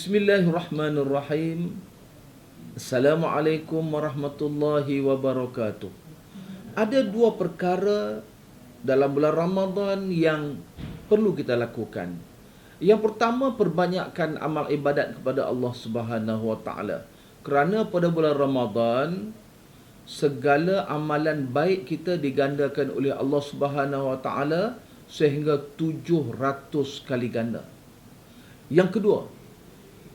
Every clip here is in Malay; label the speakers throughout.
Speaker 1: Bismillahirrahmanirrahim. Assalamualaikum warahmatullahi wabarakatuh. Ada dua perkara dalam bulan Ramadan yang perlu kita lakukan. Yang pertama, perbanyakkan amal ibadat kepada Allah Subhanahu wa taala. Kerana pada bulan Ramadan segala amalan baik kita digandakan oleh Allah Subhanahu wa taala sehingga 700 kali ganda. Yang kedua,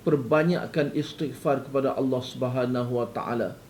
Speaker 1: perbanyakkan istighfar kepada Allah Subhanahu wa taala.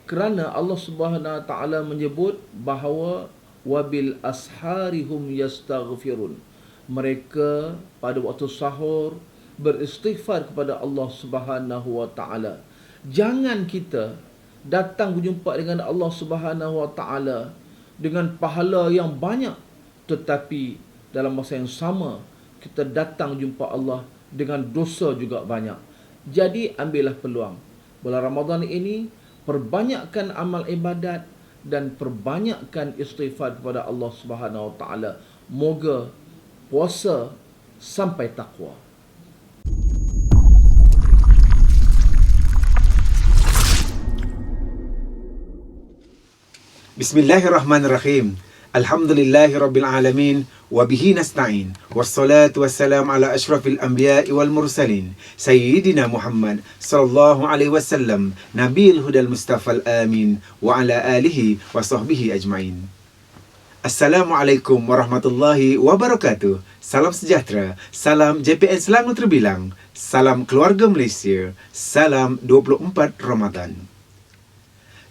Speaker 1: Kerana Allah Subhanahu wa taala menyebut bahawa wabil asharihum yastaghfirun. Mereka pada waktu sahur beristighfar kepada Allah Subhanahu wa taala. Jangan kita datang berjumpa dengan Allah Subhanahu wa taala dengan pahala yang banyak, tetapi dalam masa yang sama kita datang jumpa Allah dengan dosa juga banyak. Jadi ambillah peluang bulan Ramadan ini, perbanyakkan amal ibadat dan perbanyakkan istighfar kepada Allah Subhanahu wa taala. Moga puasa sampai takwa.
Speaker 2: Bismillahirrahmanirrahim. Alhamdulillahi rabbil alamin wa bihi nasta'in. Wassalatu wassalamu ala asyrafil anbiya'i wal mursalin sayyidina Muhammad sallallahu alaihi wasallam, nabiyil hudal mustafal amin, wa ala alihi wa sahbihi ajma'in. Assalamualaikum warahmatullahi wabarakatuh. Salam sejahtera, salam JPN Selangor terbilang, salam keluarga Malaysia, salam 24 Ramadan.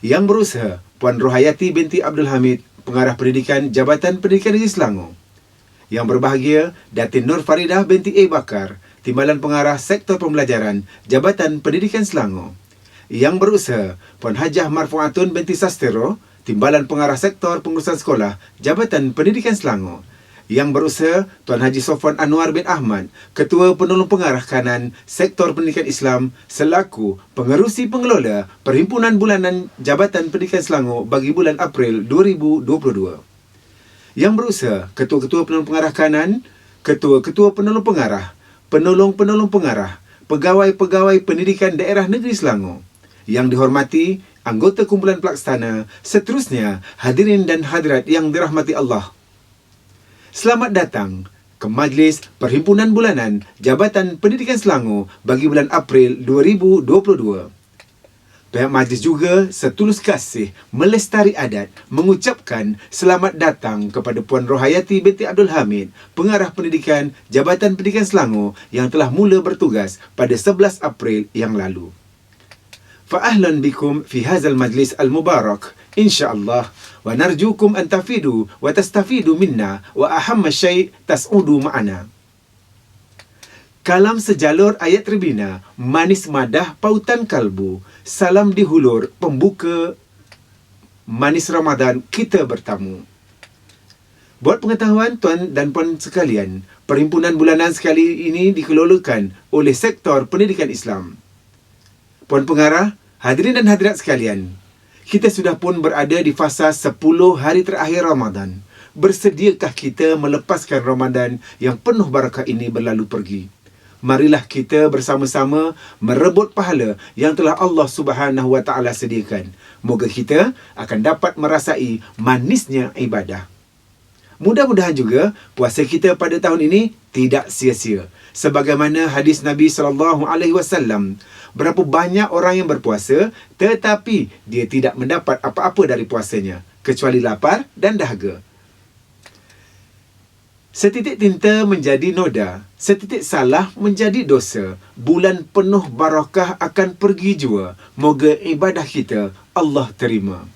Speaker 2: Yang berusaha Puan Rohayati binti Abdul Hamid, Pengarah Pendidikan Jabatan Pendidikan Negeri Selangor. Yang berbahagia Datin Nur Faridah binti A. Bakar, Timbalan Pengarah Sektor Pembelajaran Jabatan Pendidikan Selangor. Yang berusaha Puan Hajah Marfuatun binti Sastero, Timbalan Pengarah Sektor Pengurusan Sekolah Jabatan Pendidikan Selangor. Yang berusaha Tuan Haji Sofwan Anwar bin Ahmad, Ketua Penolong Pengarah Kanan Sektor Pendidikan Islam selaku Pengerusi Pengelola Perhimpunan Bulanan Jabatan Pendidikan Selangor bagi bulan April 2022. Yang berusaha Ketua-Ketua Penolong Pengarah Kanan, Ketua-Ketua Penolong Pengarah, Penolong-Penolong Pengarah, Pegawai-Pegawai Pendidikan Daerah Negeri Selangor. Yang dihormati anggota kumpulan pelaksana, seterusnya hadirin dan hadirat yang dirahmati Allah. Selamat datang ke Majlis Perhimpunan Bulanan Jabatan Pendidikan Selangor bagi bulan April 2022. Pihak majlis juga setulus kasih melestari adat mengucapkan selamat datang kepada Puan Rohayati binti Abdul Hamid, Pengarah Pendidikan Jabatan Pendidikan Selangor yang telah mula bertugas pada 11 April yang lalu. Fa'ahlan bikum fi hazal majlis al-mubarak insyaallah, wa narjukum an tafidu wa tastafidu minna wa ahamma syai' tas'udu ma'ana. Kalam sejalur ayat terbina, manis madah pautan kalbu, salam di hulur pembuka manis Ramadan kita bertamu. Buat pengetahuan tuan dan puan sekalian, perhimpunan bulanan sekali ini dikelolakan oleh sektor pendidikan Islam. Puan pengarah, hadirin dan hadirat sekalian, kita sudah pun berada di fasa 10 hari terakhir Ramadan. Bersediakah kita melepaskan Ramadan yang penuh barakah ini berlalu pergi? Marilah kita bersama-sama merebut pahala yang telah Allah Subhanahu Wa Taala sediakan. Moga kita akan dapat merasai manisnya ibadah. Mudah-mudahan juga puasa kita pada tahun ini tidak sia-sia. Sebagaimana hadis Nabi SAW, berapa banyak orang yang berpuasa tetapi dia tidak mendapat apa-apa dari puasanya kecuali lapar dan dahaga. Setitik tinta menjadi noda, setitik salah menjadi dosa. Bulan penuh barakah akan pergi jua. Moga ibadah kita Allah terima.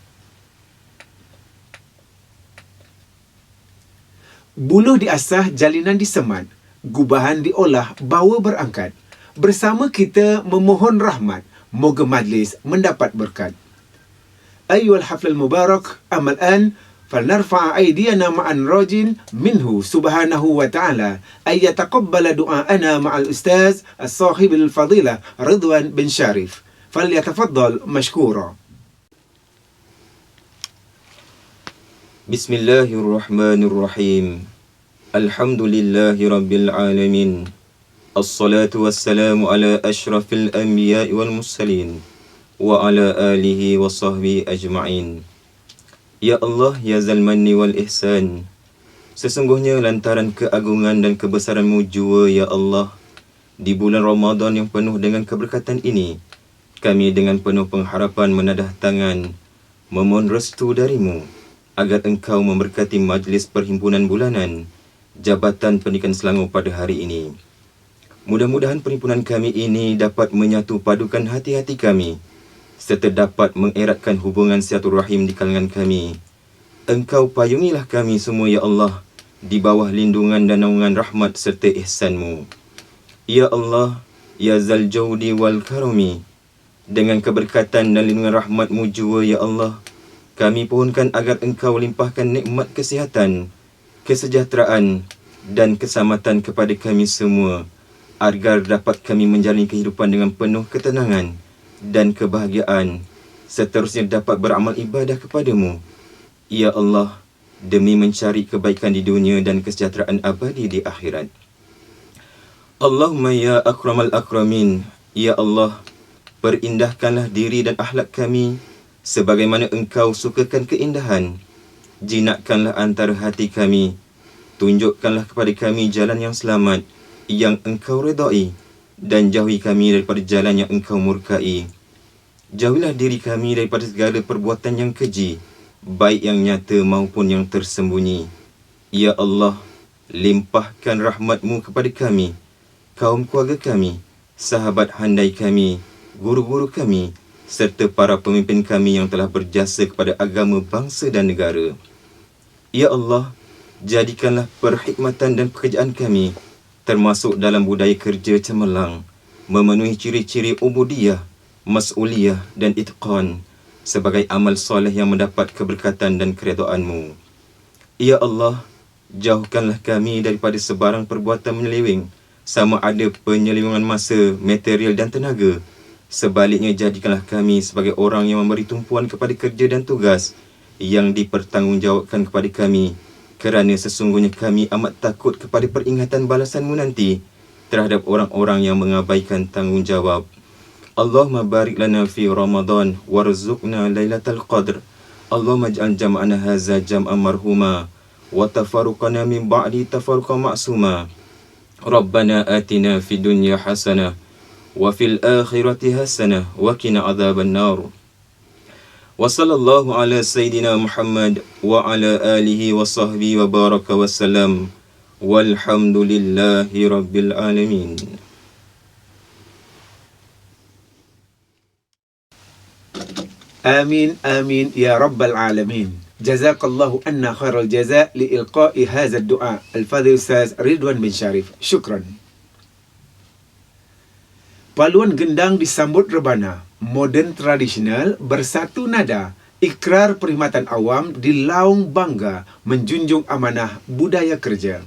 Speaker 2: Buluh diasah, jalinan disemat, gubahan diolah, bawa berangkat. Bersama kita memohon rahmat, moga majlis mendapat berkat. Ayyuhal haflal mubarak, amal an, falnarfa'a aydiyana ma'an rajin minhu subhanahu wa ta'ala ay yataqabbala du'aana ma'al ustaz as-sahib al-fadilah Ridwan bin Syarif. Falyatafaddal mashkura.
Speaker 3: Bismillahirrahmanirrahim. Alhamdulillahi rabbil alamin. Assalatu wassalamu ala ashrafil anbiya'i wal mursalin wa ala alihi wa sahbihi ajma'in. Ya Allah, ya Zal Manni wal Ihsan, sesungguhnya lantaran keagungan dan kebesaran-Mu jua, ya Allah, di bulan Ramadan yang penuh dengan keberkatan ini, kami dengan penuh pengharapan menadah tangan memohon restu dari-Mu agar Engkau memberkati majlis perhimpunan bulanan Jabatan Pendidikan Selangor pada hari ini. Mudah-mudahan perhimpunan kami ini dapat menyatu padukan hati-hati kami serta dapat mengeratkan hubungan silaturahim di kalangan kami. Engkau payungilah kami semua, ya Allah, di bawah lindungan dan naungan rahmat serta ihsan-Mu. Ya Allah, ya Zal Jawdi wal Karami, dengan keberkatan dan lindungan rahmat-Mu jua, ya Allah, kami pohonkan agar Engkau limpahkan nikmat kesihatan, kesejahteraan dan keselamatan kepada kami semua, agar dapat kami menjalani kehidupan dengan penuh ketenangan dan kebahagiaan, seterusnya dapat beramal ibadah kepada-Mu, ya Allah, demi mencari kebaikan di dunia dan kesejahteraan abadi di akhirat. Allahumma ya akramal akramin, ya Allah, perindahkanlah diri dan akhlak kami sebagaimana Engkau sukakan keindahan. Jinakkanlah antara hati kami, tunjukkanlah kepada kami jalan yang selamat yang Engkau redai, dan jauhi kami daripada jalan yang Engkau murkai. Jauhilah diri kami daripada segala perbuatan yang keji, baik yang nyata maupun yang tersembunyi. Ya Allah, limpahkan rahmat-Mu kepada kami, kaum keluarga kami, sahabat handai kami, guru-guru kami, serta para pemimpin kami yang telah berjasa kepada agama, bangsa dan negara. Ya Allah, jadikanlah perkhidmatan dan pekerjaan kami termasuk dalam budaya kerja cemerlang, memenuhi ciri-ciri ubudiyah, mas'uliyah dan itqan sebagai amal soleh yang mendapat keberkatan dan keredaan-Mu. Ya Allah, jauhkanlah kami daripada sebarang perbuatan menyeleweng, sama ada penyelewengan masa, material dan tenaga. Sebaliknya, jadikanlah kami sebagai orang yang memberi tumpuan kepada kerja dan tugas yang dipertanggungjawabkan kepada kami, kerana sesungguhnya kami amat takut kepada peringatan balasan-Mu nanti terhadap orang-orang yang mengabaikan tanggungjawab. Allahumma barik lana fi Ramadan warzuqna lailatul qadr. Allahumma ij'al jam'ana hadza jam'an marhuma wa tafarruqana min ba'di tafarruqan ma'suma. Rabbana atina fid dunya hasanah wa fil akhirati hasanah wa qina adzaban nar. Wa sallallahu ala sayyidina Muhammad wa ala alihi wa sahbihi wa baraka wa salam. Walhamdulillahi rabbil alamin.
Speaker 2: آمين آمين يا رب العالمين. جزاك الله أن خير الجزاء لإلقاء هذا الدعاء الفاضل أستاذ رضوان بن شريف. شكرا. Paluan gendang disambut rebana, moden tradisional bersatu nada, ikrar perkhidmatan awam di laung bangga menjunjung amanah budaya kerja.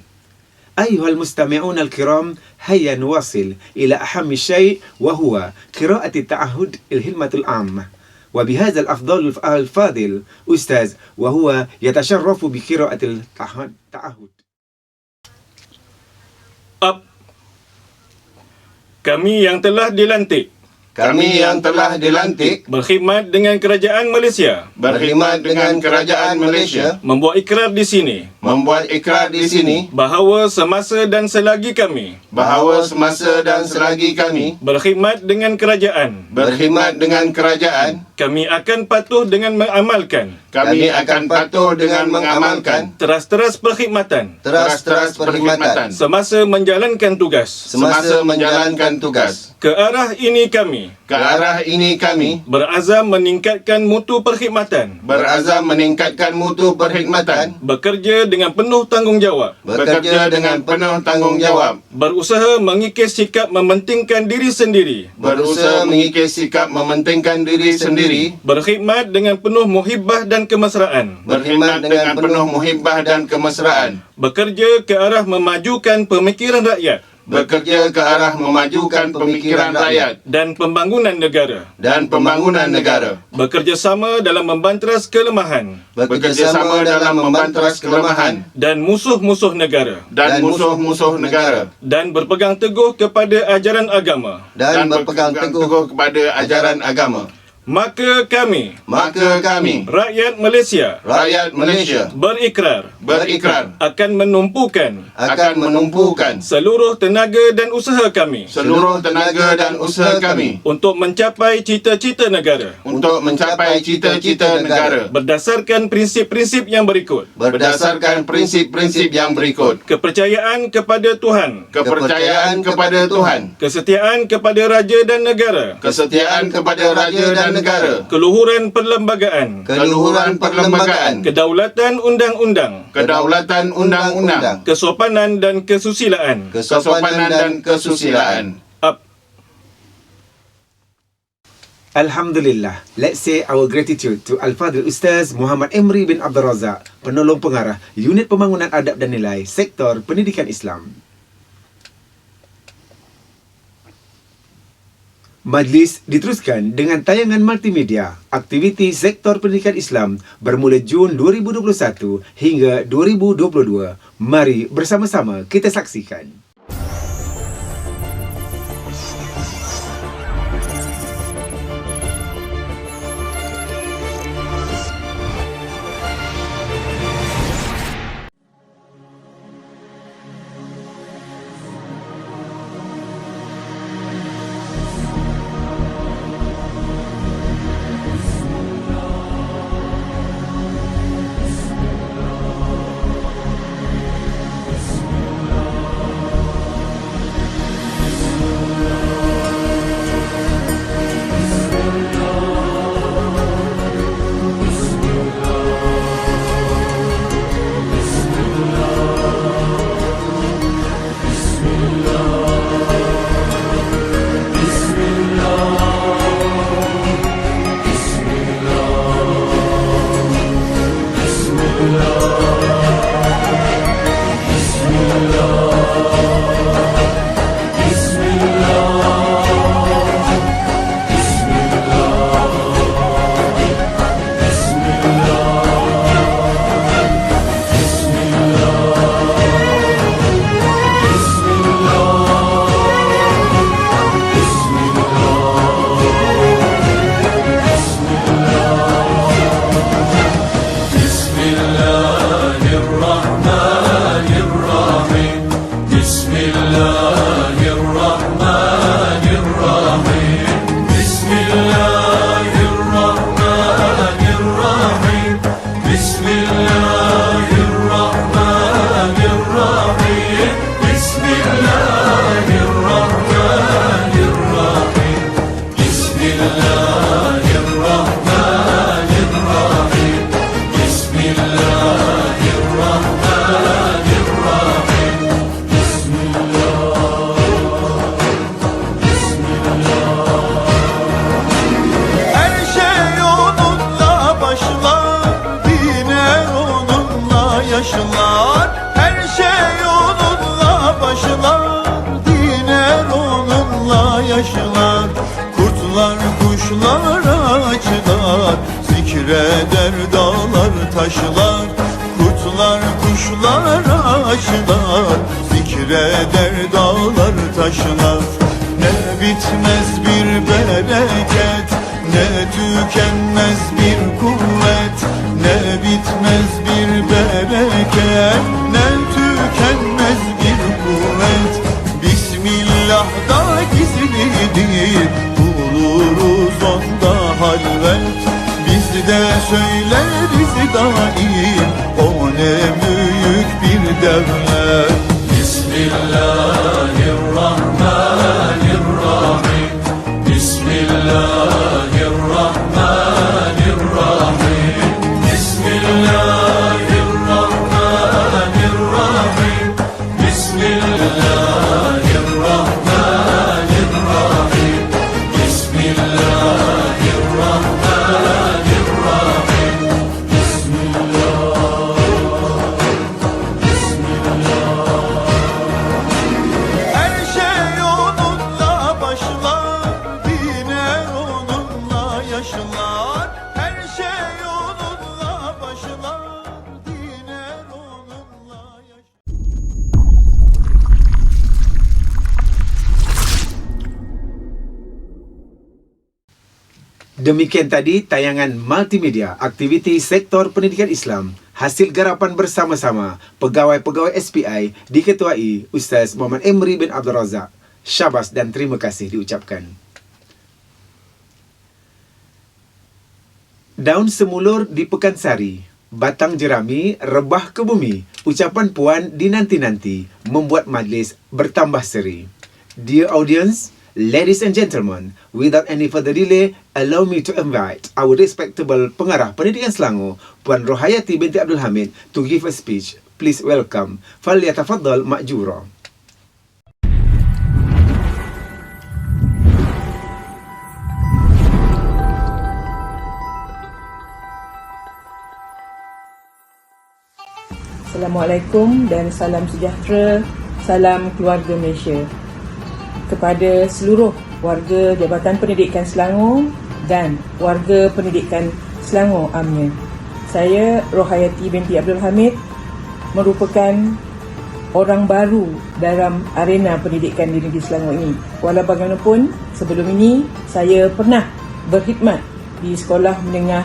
Speaker 2: Ayuhal mustami'un al-kiram, hayya nuwasil ila ahammi syai' wa huwa qira'ati ta'ahud il-hilmatul ammah. Wa bihadzal afdal al-fadil ustaz wa huwa yatasharrafu bi qira'atil ta'ahud.
Speaker 4: Kami yang telah dilantik
Speaker 5: Kami yang telah dilantik
Speaker 4: berkhidmat dengan Kerajaan Malaysia,
Speaker 5: berkhidmat dengan Kerajaan Malaysia,
Speaker 4: membuat ikrar di sini
Speaker 5: membuat ikrar di sini
Speaker 4: bahawa semasa dan selagi kami
Speaker 5: bahawa semasa dan selagi kami
Speaker 4: berkhidmat dengan kerajaan,
Speaker 5: berkhidmat dengan kerajaan,
Speaker 4: kami akan patuh dengan mengamalkan
Speaker 5: kami akan patuh dengan mengamalkan
Speaker 4: teras-teras perkhidmatan
Speaker 5: teras-teras perkhidmatan
Speaker 4: semasa menjalankan tugas.
Speaker 5: semasa menjalankan tugas.
Speaker 4: Ke arah ini kami
Speaker 5: Ke arah ini kami
Speaker 4: berazam meningkatkan mutu perkhidmatan,
Speaker 5: berazam meningkatkan mutu perkhidmatan,
Speaker 4: bekerja dengan penuh tanggungjawab,
Speaker 5: bekerja dengan penuh tanggungjawab,
Speaker 4: berusaha mengikis sikap mementingkan diri sendiri,
Speaker 5: berusaha mengikis sikap mementingkan diri sendiri,
Speaker 4: berkhidmat dengan penuh muhibbah dan kemesraan,
Speaker 5: berkhidmat dengan penuh muhibbah dan kemesraan,
Speaker 4: bekerja ke arah memajukan pemikiran rakyat
Speaker 5: bekerja ke arah memajukan pemikiran rakyat
Speaker 4: dan pembangunan negara,
Speaker 5: dan pembangunan negara,
Speaker 4: bekerjasama dalam membanteras kelemahan
Speaker 5: bekerjasama dalam membanteras kelemahan
Speaker 4: dan musuh-musuh negara,
Speaker 5: dan musuh-musuh negara,
Speaker 4: dan berpegang teguh kepada ajaran agama.
Speaker 5: dan berpegang teguh kepada ajaran agama.
Speaker 4: Maka kami,
Speaker 5: Maka kami,
Speaker 4: rakyat Malaysia,
Speaker 5: rakyat Malaysia,
Speaker 4: berikrar
Speaker 5: berikrar
Speaker 4: akan menumpukan
Speaker 5: akan menumpukan
Speaker 4: seluruh tenaga dan usaha kami
Speaker 5: seluruh tenaga dan usaha kami
Speaker 4: untuk mencapai cita-cita negara
Speaker 5: untuk mencapai cita-cita negara
Speaker 4: berdasarkan prinsip-prinsip yang berikut:
Speaker 5: berdasarkan prinsip-prinsip yang berikut:
Speaker 4: kepercayaan kepada Tuhan,
Speaker 5: kepercayaan kepada Tuhan,
Speaker 4: kesetiaan kepada raja dan negara,
Speaker 5: kesetiaan kepada raja dan negara,
Speaker 4: keluhuran perlembagaan,
Speaker 5: keluhuran perlembagaan,
Speaker 4: kedaulatan undang-undang,
Speaker 5: kedaulatan undang-undang,
Speaker 4: kesopanan dan kesusilaan.
Speaker 5: kesopanan dan kesusilaan.
Speaker 2: Alhamdulillah. Let's say our gratitude to Al-Fadhil Ustaz Muhammad Emri bin Abdul Razak, penolong pengarah Unit Pembangunan Adab dan Nilai, Sektor Pendidikan Islam. Majlis diteruskan dengan tayangan multimedia aktiviti Sektor Pendidikan Islam bermula Jun 2021 hingga 2022. Mari bersama-sama kita saksikan.
Speaker 6: yaşlar. Her şey onunla başlar, diner onunla yaşlar. Kurtlar kuşlar açlar, zikreder dağlar taşlar. Kurtlar kuşlar açlar, zikreder dağlar taşlar. Ne bitmez bir bereket, ne tükenmez bir kuvvet. Ne bitmez bir bereket, ne tükenmez bir kuvvet. Bismillah'da gizlidir, buluruz onda halvet. Biz de söyleriz daim, o ne büyük bir devlet. Bismillahirrahmanirrahim. Bismillahirrahmanirrahim. Bismillahirrahmanirrahim. Bismillahirrahmanirrahim. Bismillahirrahmanirrahim. Her şey onunla başlar, diner onunla yaşlar. Her şey onunla başlar, diner onunla yaşlar.
Speaker 2: Demikian tadi tayangan multimedia aktiviti sektor pendidikan Islam hasil garapan bersama-sama pegawai-pegawai SPI diketuai Ustaz Muhammad Emri bin Abdul Razak. Syabas dan terima kasih diucapkan. Daun semulur di Pekansari, batang jerami rebah ke bumi. Ucapan puan dinanti-nanti membuat majlis bertambah seri. Dear audience, ladies and gentlemen, without any further delay, allow me to invite our respectable pengarah pendidikan Selangor, Puan Rohayati binti Abdul Hamid, to give a speech. Please welcome. Falyatafaddal ma'jura.
Speaker 7: Assalamualaikum dan salam sejahtera, salam keluarga Malaysia. Kepada seluruh warga Jabatan Pendidikan Selangor dan warga pendidikan Selangor amnya. Saya Rohayati binti Abdul Hamid merupakan orang baru dalam arena pendidikan di negeri Selangor ini. Walau bagaimanapun, sebelum ini saya pernah berkhidmat di Sekolah Menengah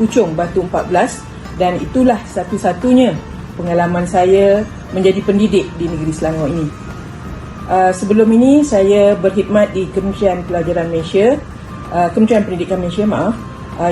Speaker 7: Puchong Batu 14 dan itulah satu-satunya pengalaman saya menjadi pendidik di negeri Selangor ini. Sebelum ini saya berkhidmat di Kementerian Pelajaran Malaysia, Kementerian Pendidikan Malaysia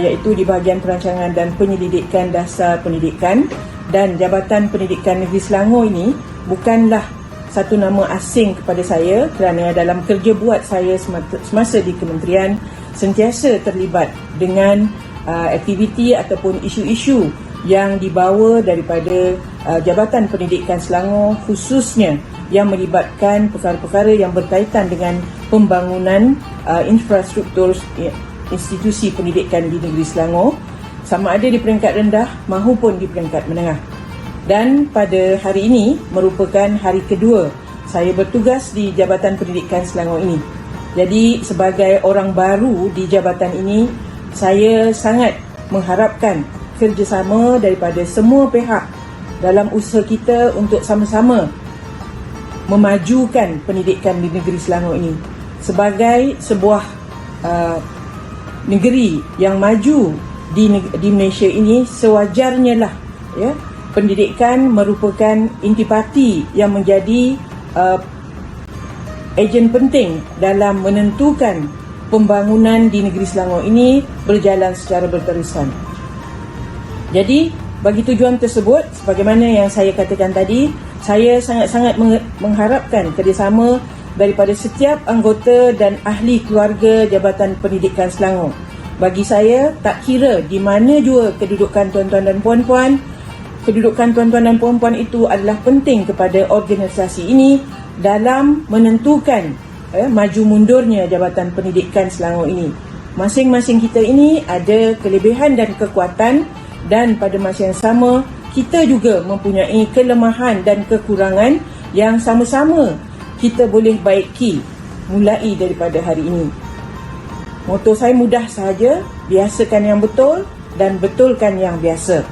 Speaker 7: iaitu di bahagian perancangan dan penyelidikan dasar pendidikan, dan Jabatan Pendidikan Negeri Selangor ini bukanlah satu nama asing kepada saya kerana dalam kerja buat saya semasa di kementerian sentiasa terlibat dengan aktiviti ataupun isu-isu yang dibawa daripada Jabatan Pendidikan Selangor, khususnya yang melibatkan perkara-perkara yang berkaitan dengan pembangunan infrastruktur institusi pendidikan di negeri Selangor, sama ada di peringkat rendah maupun di peringkat menengah. Dan pada hari ini merupakan hari kedua saya bertugas di Jabatan Pendidikan Selangor ini. Jadi sebagai orang baru di jabatan ini, saya sangat mengharapkan kerjasama daripada semua pihak dalam usaha kita untuk sama-sama memajukan pendidikan di negeri Selangor ini. Sebagai sebuah negeri yang maju di Malaysia ini, sewajarnya lah pendidikan merupakan intipati yang menjadi ejen penting dalam menentukan pembangunan di negeri Selangor ini berjalan secara berterusan. Jadi, bagi tujuan tersebut, sebagaimana yang saya katakan tadi, saya sangat-sangat mengharapkan kerjasama daripada setiap anggota dan ahli keluarga Jabatan Pendidikan Selangor. Bagi saya, tak kira di mana jua kedudukan tuan-tuan dan puan-puan, kedudukan tuan-tuan dan puan-puan itu adalah penting kepada organisasi ini dalam menentukan maju mundurnya Jabatan Pendidikan Selangor ini. Masing-masing kita ini ada kelebihan dan kekuatan, dan pada masa yang sama kita juga mempunyai kelemahan dan kekurangan yang sama-sama kita boleh baiki mulai daripada hari ini. Moto saya mudah sahaja, biasakan yang betul dan betulkan yang biasa.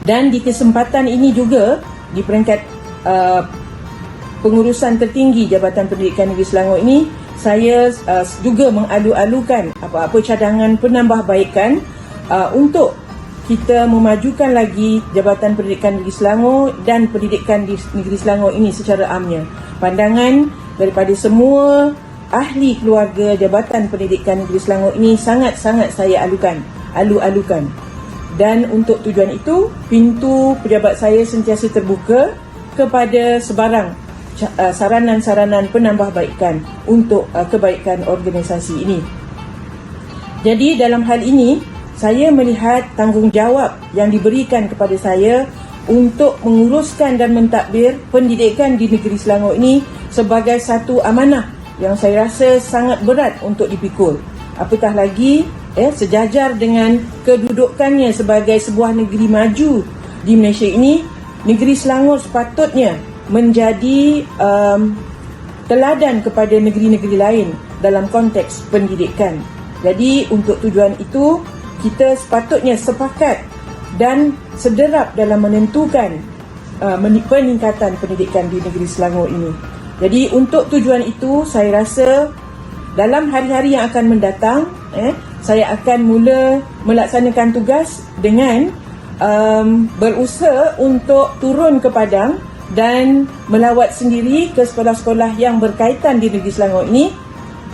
Speaker 7: Dan di kesempatan ini juga, di peringkat pengurusan tertinggi Jabatan Pendidikan Negeri Selangor ini, saya juga mengalu-alukan apa-apa cadangan penambahbaikan untuk kita memajukan lagi Jabatan Pendidikan Negeri Selangor dan pendidikan di Negeri Selangor ini secara amnya. Pandangan daripada semua ahli keluarga Jabatan Pendidikan Negeri Selangor ini sangat-sangat saya alu-alukan. Dan untuk tujuan itu, pintu pejabat saya sentiasa terbuka kepada sebarang saranan-saranan penambahbaikan untuk kebaikan organisasi ini. Jadi dalam hal ini, saya melihat tanggungjawab yang diberikan kepada saya untuk menguruskan dan mentadbir pendidikan di negeri Selangor ini sebagai satu amanah yang saya rasa sangat berat untuk dipikul. Apatah lagi sejajar dengan kedudukannya sebagai sebuah negeri maju di Malaysia ini, negeri Selangor sepatutnya menjadi teladan kepada negeri-negeri lain dalam konteks pendidikan. Jadi untuk tujuan itu, kita sepatutnya sepakat dan sederap dalam menentukan peningkatan pendidikan di negeri Selangor ini. Jadi untuk tujuan itu, saya rasa dalam hari-hari yang akan mendatang, saya akan mula melaksanakan tugas dengan berusaha untuk turun ke padang dan melawat sendiri ke sekolah-sekolah yang berkaitan di negeri Selangor ini.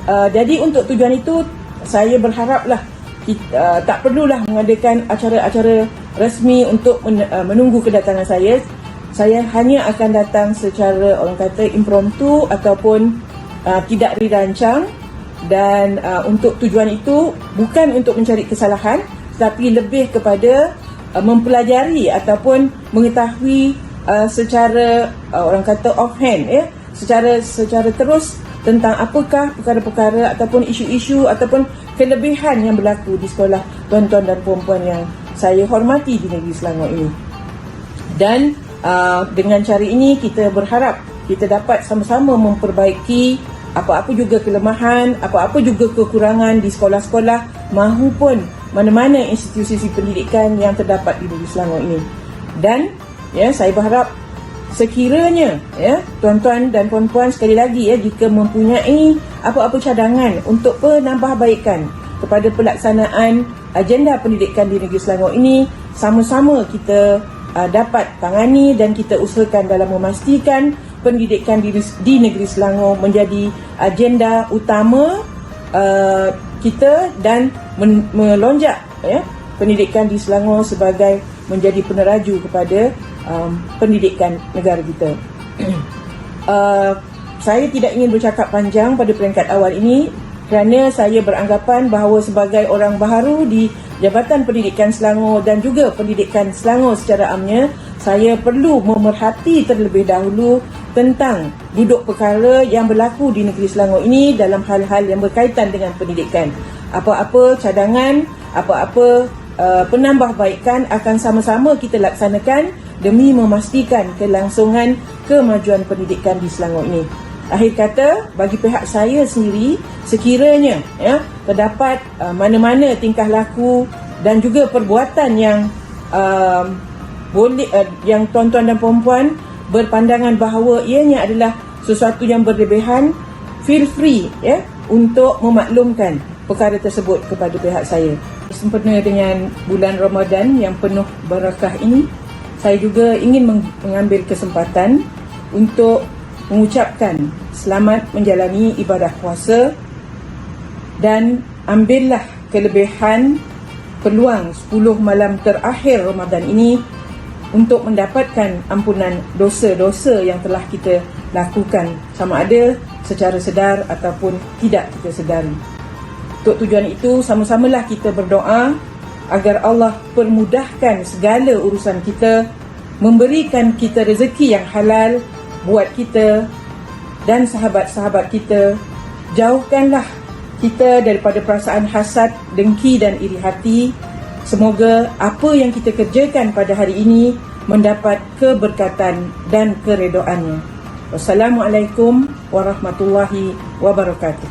Speaker 7: Jadi untuk tujuan itu, saya berharaplah tak perlulah mengadakan acara-acara rasmi untuk menunggu kedatangan saya. Saya hanya akan datang secara orang kata impromptu ataupun tidak dirancang, dan untuk tujuan itu bukan untuk mencari kesalahan, tetapi lebih kepada mempelajari ataupun mengetahui secara orang kata offhand, secara terus tentang apakah perkara-perkara ataupun isu-isu ataupun kelebihan yang berlaku di sekolah tuan-tuan dan puan-puan yang saya hormati di negeri Selangor ini. Dan dengan cara ini, kita berharap kita dapat sama-sama memperbaiki apa-apa juga kelemahan, apa-apa juga kekurangan di sekolah-sekolah mahupun mana-mana institusi pendidikan yang terdapat di negeri Selangor ini. Dan saya berharap sekiranya tuan-tuan dan puan-puan sekali lagi jika mempunyai apa-apa cadangan untuk penambahbaikan kepada pelaksanaan agenda pendidikan di negeri Selangor ini, sama-sama kita dapat tangani dan kita usahakan dalam memastikan pendidikan di negeri Selangor menjadi agenda utama kita dan melonjak pendidikan di Selangor sebagai menjadi peneraju kepada pendidikan negara kita. Saya tidak ingin bercakap panjang pada peringkat awal ini kerana saya beranggapan bahawa sebagai orang baharu di Jabatan Pendidikan Selangor dan juga pendidikan Selangor secara amnya, saya perlu memerhati terlebih dahulu tentang duduk perkara yang berlaku di negeri Selangor ini dalam hal-hal yang berkaitan dengan pendidikan. Apa-apa cadangan, apa-apa penambahbaikan akan sama-sama kita laksanakan demi memastikan kelangsungan kemajuan pendidikan di Selangor ini. Akhir kata, bagi pihak saya sendiri, sekiranya terdapat mana-mana tingkah laku dan juga perbuatan yang yang tuan-tuan dan puan-puan berpandangan bahawa ianya adalah sesuatu yang berlebihan, feel free untuk memaklumkan perkara tersebut kepada pihak saya. Sempena dengan bulan Ramadan yang penuh barakah ini, saya juga ingin mengambil kesempatan untuk mengucapkan selamat menjalani ibadah puasa dan ambillah kelebihan peluang 10 malam terakhir Ramadan ini untuk mendapatkan ampunan dosa-dosa yang telah kita lakukan, sama ada secara sedar ataupun tidak kita sedari. Untuk tujuan itu, sama-samalah kita berdoa agar Allah permudahkan segala urusan kita, memberikan kita rezeki yang halal buat kita dan sahabat-sahabat kita. Jauhkanlah kita daripada perasaan hasad, dengki dan iri hati, Semoga apa yang kita kerjakan pada hari ini mendapat keberkatan dan keredoannya. Wassalamualaikum warahmatullahi wabarakatuh.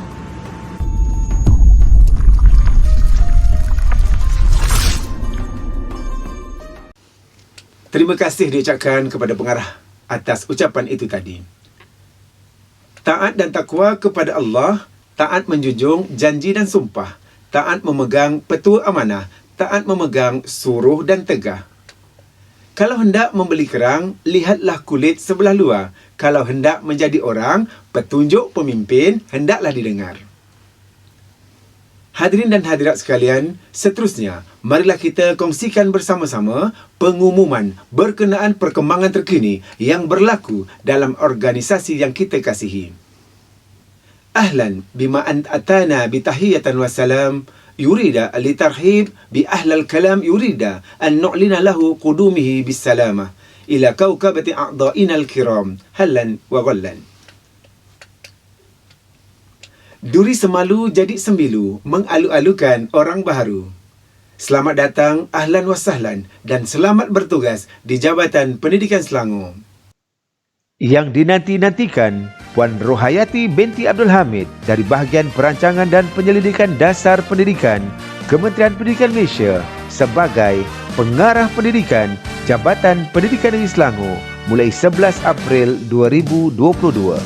Speaker 2: Terima kasih diucapkan kepada pengarah atas ucapan itu tadi. Taat dan takwa kepada Allah, taat menjunjung janji dan sumpah, taat memegang petua amanah, taat memegang suruh dan tegah. Kalau hendak membeli kerang, lihatlah kulit sebelah luar. Kalau hendak menjadi orang, petunjuk pemimpin hendaklah didengar. Hadirin dan hadirat sekalian, seterusnya, marilah kita kongsikan bersama-sama pengumuman berkenaan perkembangan terkini yang berlaku dalam organisasi yang kita kasihi. Ahlan bima atana bitahiyatan wassalam, yurida litarhib bi ahlal kalam yurida an nu'lina lahu qudumihi bisalamah ila kawkabati a'dha'ina al-kiram halan wa ghallan. Duri semalu jadi sembilu, mengalu-alukan orang baharu. Selamat datang, ahlan wa sahlan, dan selamat bertugas di Jabatan Pendidikan Selangor.
Speaker 8: Yang dinanti-nantikan, Puan Rohayati binti Abdul Hamid dari Bahagian Perancangan dan Penyelidikan Dasar Pendidikan, Kementerian Pendidikan Malaysia sebagai Pengarah Pendidikan Jabatan Pendidikan Negeri Selangor mulai 11 April 2022.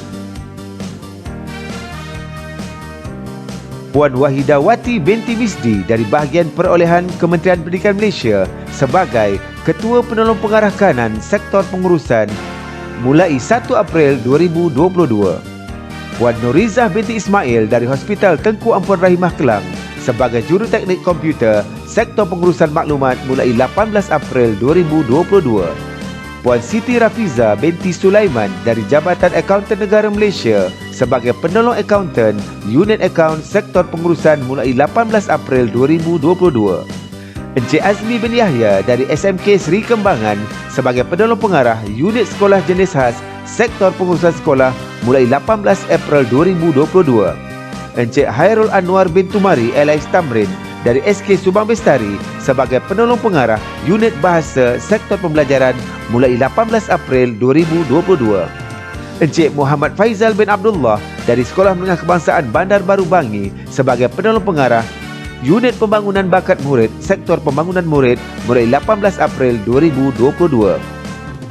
Speaker 8: Puan Wahidawati binti Misdi dari Bahagian Perolehan Kementerian Pendidikan Malaysia sebagai Ketua Penolong Pengarah Kanan Sektor Pengurusan mulai 1 April 2022. Puan Nurizah binti Ismail dari Hospital Tengku Ampuan Rahimah Kelang sebagai Juruteknik Komputer Sektor Pengurusan Maklumat mulai 18 April 2022. Puan Siti Rafiza binti Sulaiman dari Jabatan Akaunten Negara Malaysia sebagai Penolong Akaunten Unit Akaun Sektor Pengurusan mulai 18 April 2022. Encik Azmi bin Yahya dari SMK Seri Kembangan sebagai Penolong Pengarah Unit Sekolah Jenis Khas Sektor Pengurusan Sekolah mulai 18 April 2022. Encik Hairul Anwar bin Tumari LIS Tamrin dari SK Subang Bestari sebagai Penolong Pengarah Unit Bahasa Sektor Pembelajaran mulai 18 April 2022. Encik Muhammad Faizal bin Abdullah dari Sekolah Menengah Kebangsaan Bandar Baru Bangi sebagai Penolong Pengarah Unit Pembangunan Bakat Murid Sektor Pembangunan Murid mulai 18 April 2022.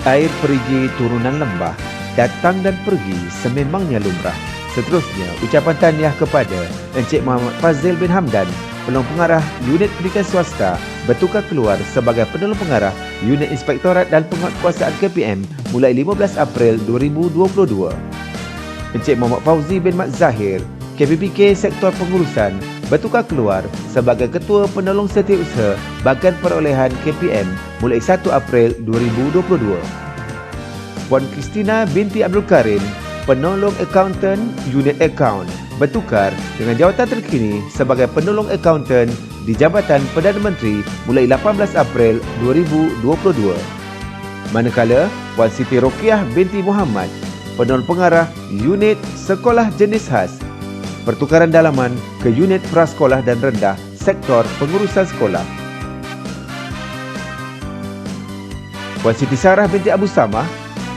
Speaker 8: Air perigi turunan lembah, datang dan pergi sememangnya lumrah. Seterusnya, ucapan tahniah kepada Encik Muhammad Fazil bin Hamdan, Penolong Pengarah Unit Pendidikan Swasta, bertukar keluar sebagai Penolong Pengarah Unit Inspektorat dan Penguatkuasaan KPM mulai 15 April 2022. Encik Muhammad Fauzi bin Mat Zahir, KPPK Sektor Pengurusan, bertukar keluar sebagai Ketua Penolong Setiausaha Bahagian Perolehan KPM mulai 1 April 2022. Puan Kristina binti Abdul Karim, Penolong Akaunten Unit Akaun, bertukar dengan jawatan terkini sebagai Penolong Akaunten di Jabatan Perdana Menteri mulai 18 April 2022. Manakala Puan Siti Rokiah binti Muhammad, Penolong Pengarah Unit Sekolah Jenis Khas, pertukaran dalaman ke Unit Prasekolah dan Rendah Sektor Pengurusan Sekolah. Puan Siti Sarah binti Abu Samah,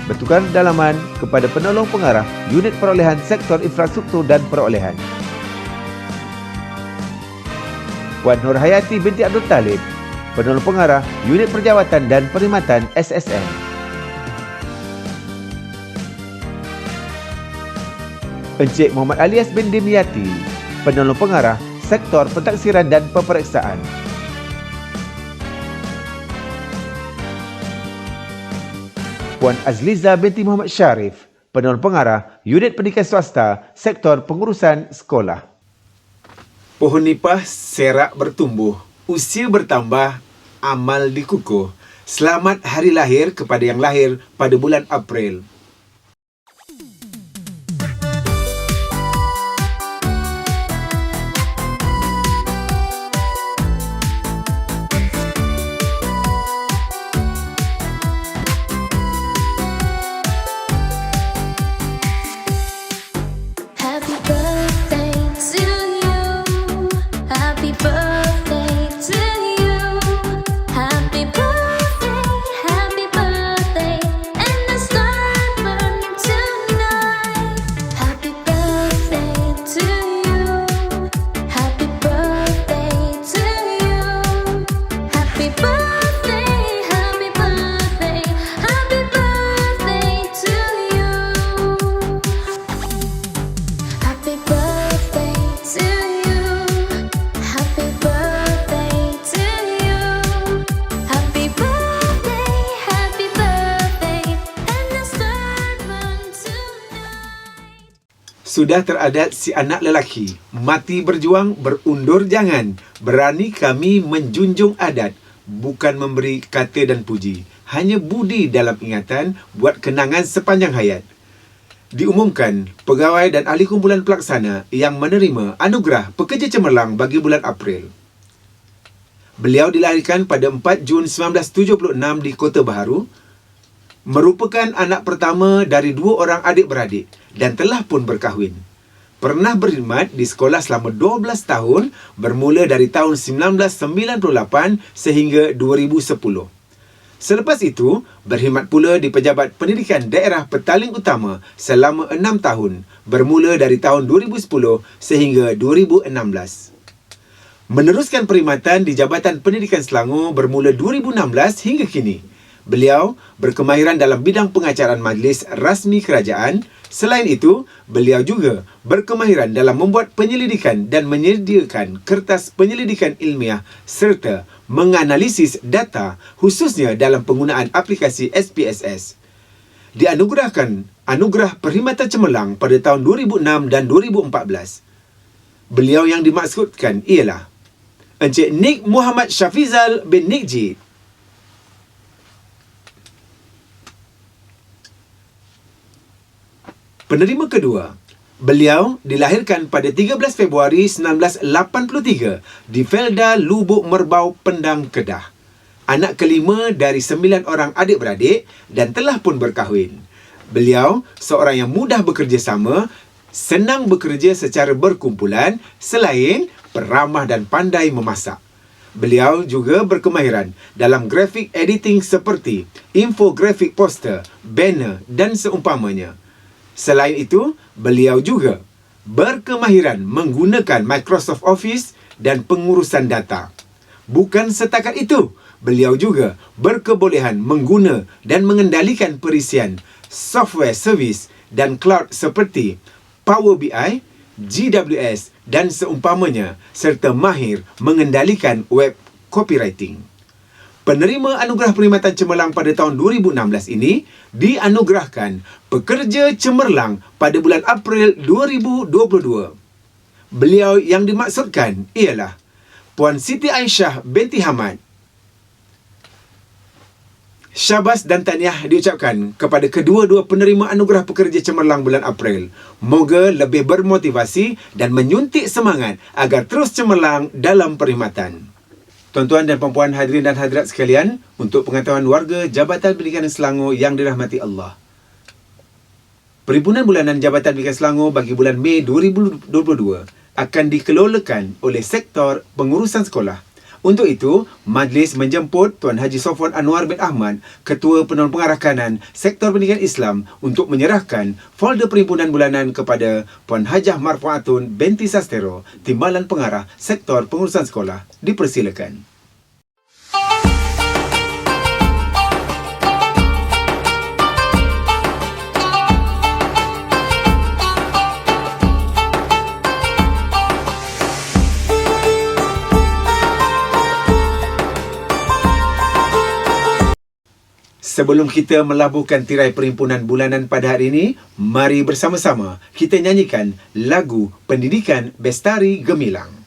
Speaker 8: bertukar dalaman kepada Penolong Pengarah Unit Perolehan Sektor Infrastruktur dan Perolehan. Puan Nurhayati binti Abdul Talib, Penolong Pengarah Unit Perjawatan dan Perkhidmatan SSN. Encik Muhammad Alias bin Dimyati, Penolong Pengarah Sektor Pentaksiran dan Peperiksaan. Puan Azliza binti Muhammad Syarif, Penolong Pengarah Unit Pendidikan Swasta Sektor Pengurusan Sekolah.
Speaker 2: Pohon nipah serak bertumbuh, usia bertambah, amal dikukuh. Selamat hari lahir kepada yang lahir pada bulan April.
Speaker 9: Happy birthday to you. Happy birthday to you.
Speaker 2: Sudah teradat si anak lelaki, mati berjuang, berundur jangan. Berani kami menjunjung adat, bukan memberi kata dan puji. Hanya budi dalam ingatan, buat kenangan sepanjang hayat. Diumumkan, pegawai dan ahli kumpulan pelaksana yang menerima anugerah pekerja cemerlang bagi bulan April. Beliau dilahirkan pada 4 Jun 1976 di Kota Baharu, merupakan anak pertama dari 2 orang adik-beradik dan telah pun berkahwin. Pernah berkhidmat di sekolah selama 12 tahun bermula dari tahun 1998 sehingga 2010. Selepas itu, berkhidmat pula di Pejabat Pendidikan Daerah Petaling Utama selama 6 tahun bermula dari tahun 2010 sehingga 2016. Meneruskan perkhidmatan di Jabatan Pendidikan Selangor bermula 2016 hingga kini. Beliau berkemahiran dalam bidang pengacaraan majlis rasmi kerajaan. Selain itu, beliau juga berkemahiran dalam membuat penyelidikan dan menyediakan kertas penyelidikan ilmiah serta menganalisis data khususnya dalam penggunaan aplikasi SPSS. Dianugerahkan Anugerah Perkhidmatan Cemerlang pada tahun 2006 dan 2014. Beliau yang dimaksudkan ialah Encik Nik Muhammad Syafizal bin Nik Jid. Penerima kedua, beliau dilahirkan pada 13 Februari 1983 di Felda Lubuk Merbau, Pendang, Kedah. Anak kelima dari 9 orang adik-beradik dan telah pun berkahwin. Beliau seorang yang mudah bekerja sama, senang bekerja secara berkumpulan, selain peramah dan pandai memasak. Beliau juga berkemahiran dalam grafik editing seperti infografik poster, banner dan seumpamanya. Selain itu, beliau juga berkemahiran menggunakan Microsoft Office dan pengurusan data. Bukan setakat itu, beliau juga berkebolehan mengguna dan mengendalikan perisian software servis dan cloud seperti Power BI, GWS dan seumpamanya, serta mahir mengendalikan web copywriting. Penerima Anugerah Perkhidmatan Cemerlang pada tahun 2016 ini dianugerahkan Pekerja Cemerlang pada bulan April 2022. Beliau yang dimaksudkan ialah Puan Siti Aisyah binti Hamad. Syabas dan tahniah diucapkan kepada kedua-dua penerima Anugerah Pekerja Cemerlang bulan April. Moga lebih bermotivasi dan menyuntik semangat agar terus cemerlang dalam perkhidmatan. Tuan-tuan dan puan-puan, hadirin dan hadirat sekalian, untuk pengetahuan warga Jabatan Pendidikan Selangor yang dirahmati Allah, Perhimpunan Bulanan Jabatan Pendidikan Selangor bagi bulan Mei 2022 akan dikelolakan oleh Sektor Pengurusan Sekolah. Untuk itu, majlis menjemput Tuan Haji Sofwan Anwar bin Ahmad, Ketua Penolong Pengarah Kanan Sektor Pendidikan Islam, untuk menyerahkan folder perhimpunan bulanan kepada Puan Hajah Marfuatun binti Sastero, Timbalan Pengarah Sektor Pengurusan Sekolah. Dipersilakan. Sebelum kita melabuhkan tirai perhimpunan bulanan pada hari ini, mari bersama-sama kita nyanyikan lagu Pendidikan Bestari Gemilang.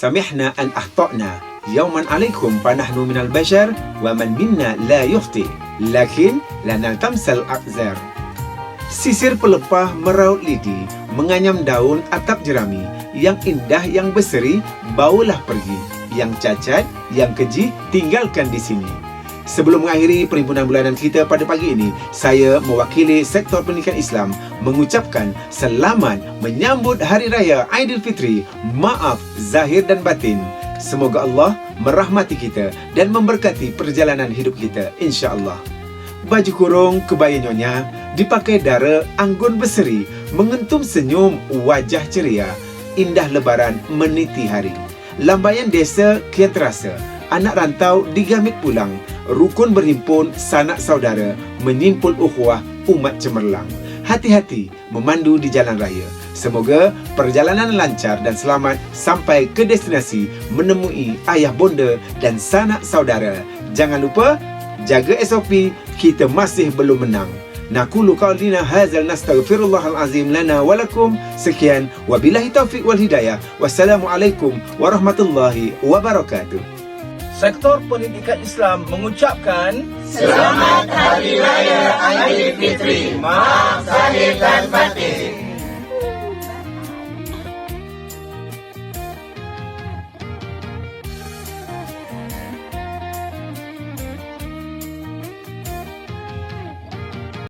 Speaker 2: samihna an akhtana. Yawman alaikum fanahnu minal bashar wa man minna la yukhti. Lakin la naltamsal a'zar. Sisir pelepah meraut lidi, menganyam daun atap jerami. Yang indah, yang berseri, bawalah pergi. Yang cacat, yang keji, tinggalkan di sini. Sebelum mengakhiri perhimpunan bulanan kita pada pagi ini, saya mewakili sektor pendidikan Islam mengucapkan selamat menyambut Hari Raya Aidilfitri. Maaf zahir dan batin. Semoga Allah merahmati kita dan memberkati perjalanan hidup kita, insya-Allah. Baju kurung kebaya nyonya dipakai dara anggun berseri, mengentum senyum wajah ceria. Indah lebaran meniti hari. Lambaian desa kian terasa. Anak rantau digamit pulang. Rukun berhimpun sanak saudara, menyimpul ukhuwah umat cemerlang. Hati-hati memandu di jalan raya. Semoga perjalanan lancar dan selamat sampai ke destinasi, menemui ayah bonda dan sanak saudara. Jangan lupa jaga SOP, kita masih belum menang. Naqulu qaulina hadzal nastaghfirullahal azim lana wa lakum. Sekian, wabillahi taufiq wal hidayah. Wassalamualaikum warahmatullahi wabarakatuh.
Speaker 1: Sektor Pendidikan Islam mengucapkan
Speaker 5: Selamat Hari Raya Aidilfitri. Maaf zahir dan batin.